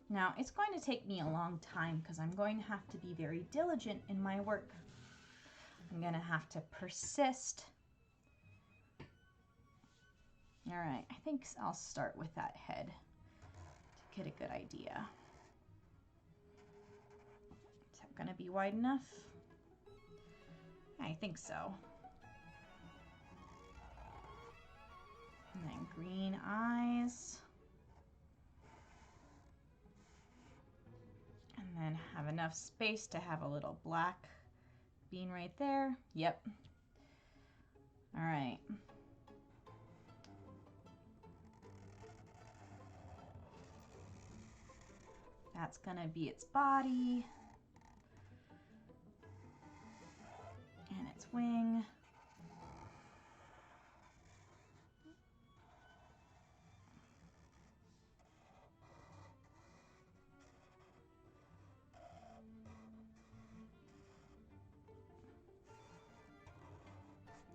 Now, it's going to take me a long time because I'm going to have to be very diligent in my work. I'm going to have to persist. All right, I think I'll start with that head to get a good idea. Is that going to be wide enough? I think so. And then green eyes. And then have enough space to have a little black bean right there. Yep. All right. That's gonna be its body and its wing.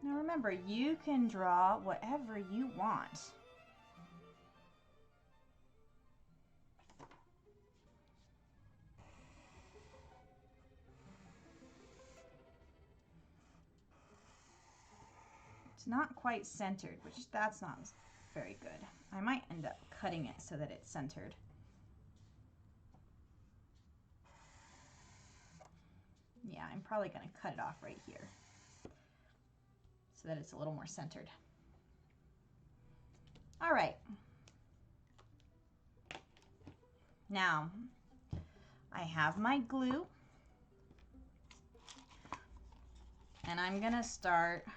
Now remember, you can draw whatever you want. It's not quite centered, which that's not very good. I might end up cutting it so that it's centered. Yeah, I'm probably going to cut it off right here so that it's a little more centered. All right. Now, I have my glue, and I'm going to start,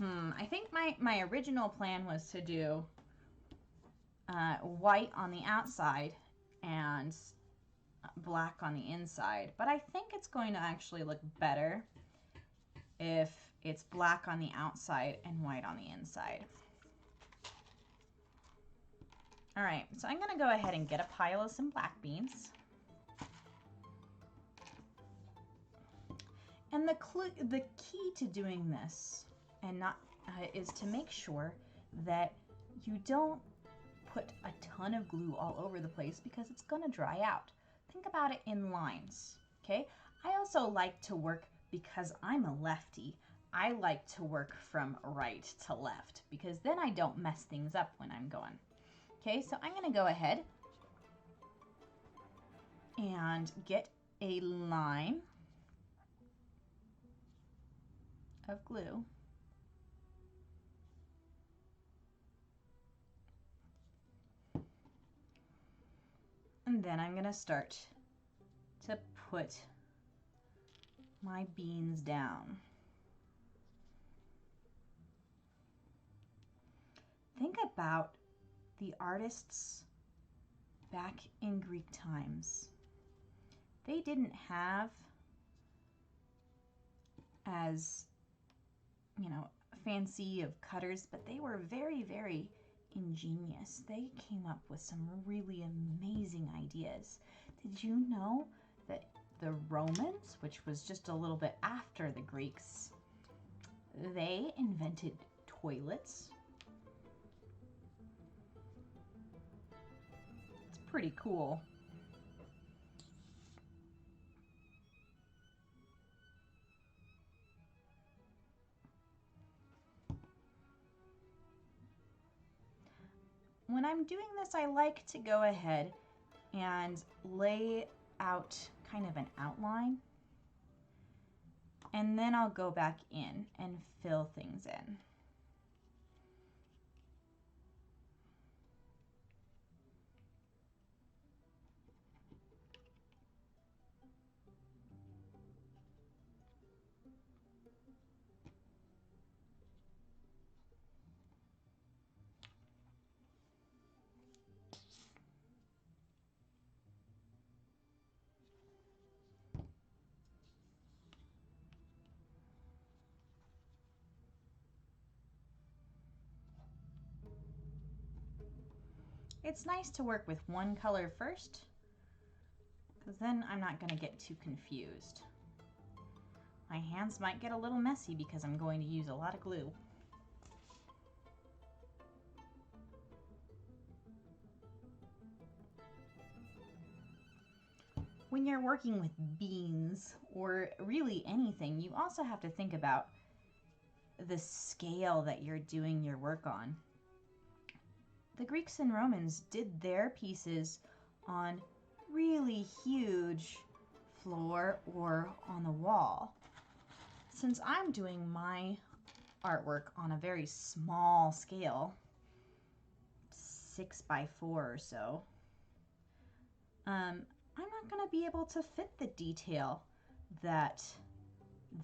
I think my original plan was to do white on the outside and black on the inside, but I think it's going to actually look better if it's black on the outside and white on the inside. All right, so I'm going to go ahead and get a pile of some black beans. And the key to doing this and not is to make sure that you don't put a ton of glue all over the place because it's going to dry out. Think about it in lines, okay? I also like to work, because I'm a lefty, I like to work from right to left because then I don't mess things up when I'm going. Okay, so I'm going to go ahead and get a line of glue. And then I'm going to start to put my beans down. Think about the artists back in Greek times. They didn't have as, fancy of cutters, but they were very, very ingenious. They came up with some really amazing ideas. Did you know that the Romans, which was just a little bit after the Greeks, they invented toilets? It's pretty cool. When I'm doing this, I like to go ahead and lay out kind of an outline, and then I'll go back in and fill things in. It's nice to work with one color first, because then I'm not going to get too confused. My hands might get a little messy because I'm going to use a lot of glue. when you're working with beans or really anything, you also have to think about the scale that you're doing your work on. The Greeks and Romans did their pieces on really huge floor or on the wall. Since I'm doing my artwork on a very small scale, 6 by 4 or so, I'm not going to be able to fit the detail that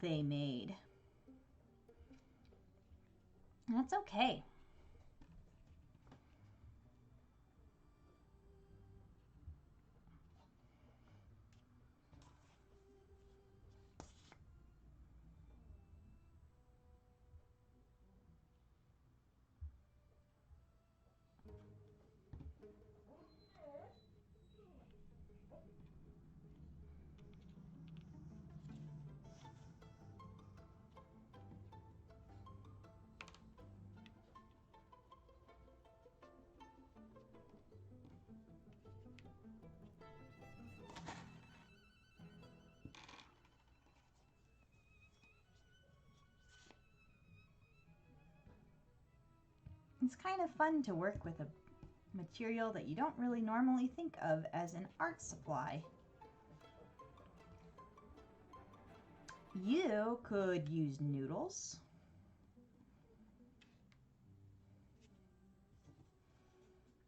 they made. And that's okay. It's kind of fun to work with a material that you don't really normally think of as an art supply. You could use noodles.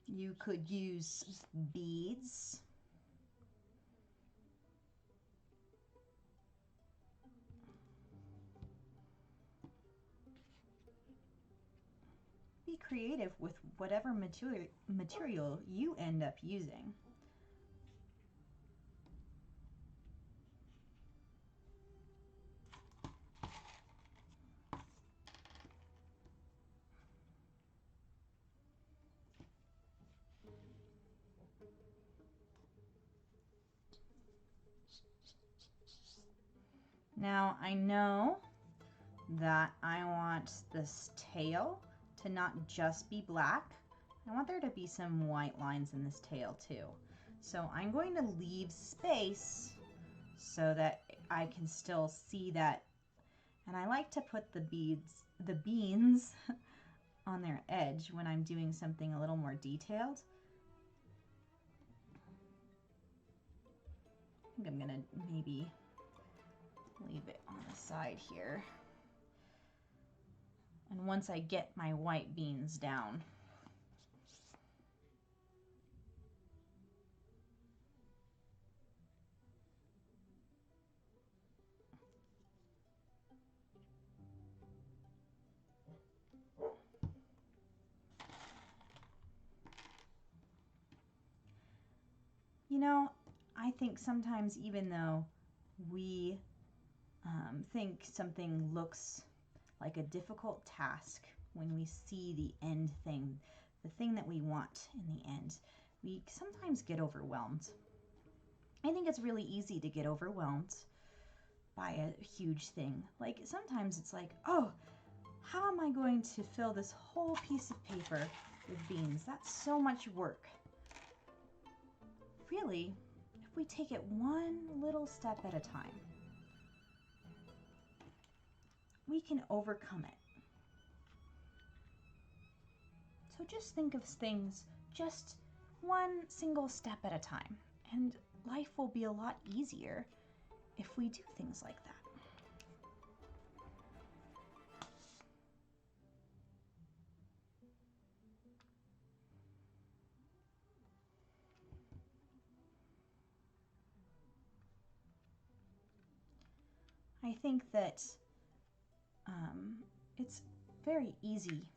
You could use beads. Be creative with whatever material you end up using. Now I know that I want this tail to not just be black. I want there to be some white lines in this tail too. So I'm going to leave space so that I can still see that. And I like to put the beans on their edge when I'm doing something a little more detailed. I think I'm gonna maybe leave it on the side here. And once I get my white beans down, you know, I think sometimes even though we think something looks like a difficult task, when we see the end thing, the thing that we want in the end, we sometimes get overwhelmed. I think it's really easy to get overwhelmed by a huge thing. Like sometimes it's like, oh, how am I going to fill this whole piece of paper with beans? That's so much work. Really, if we take it one little step at a time, we can overcome it. So just think of things just one single step at a time, and life will be a lot easier if we do things like that. I think that it's very easy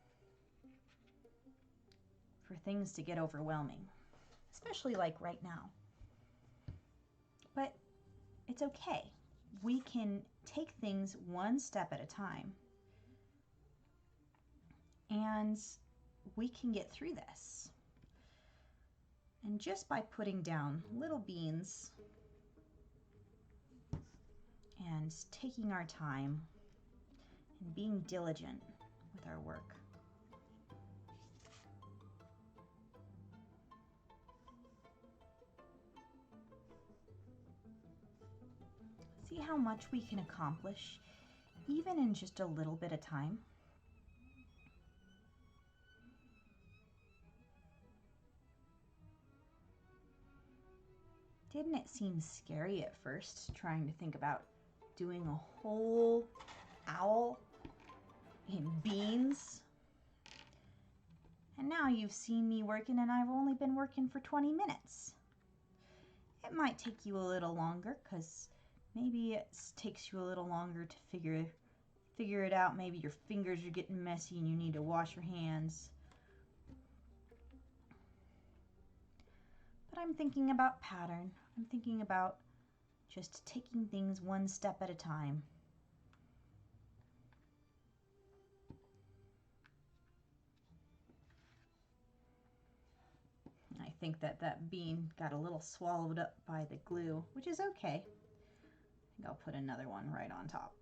for things to get overwhelming, especially like right now. But it's okay. We can take things one step at a time, and we can get through this. And just by putting down little beans and taking our time and being diligent with our work, how much we can accomplish, even in just a little bit of time? Didn't it seem scary at first, trying to think about doing a whole owl in beans? And now you've seen me working and I've only been working for 20 minutes. It might take you a little longer because maybe it takes you a little longer to figure it out. Maybe your fingers are getting messy and you need to wash your hands. But I'm thinking about pattern. I'm thinking about just taking things one step at a time. I think that bean got a little swallowed up by the glue, which is okay. I think I'll put another one right on top.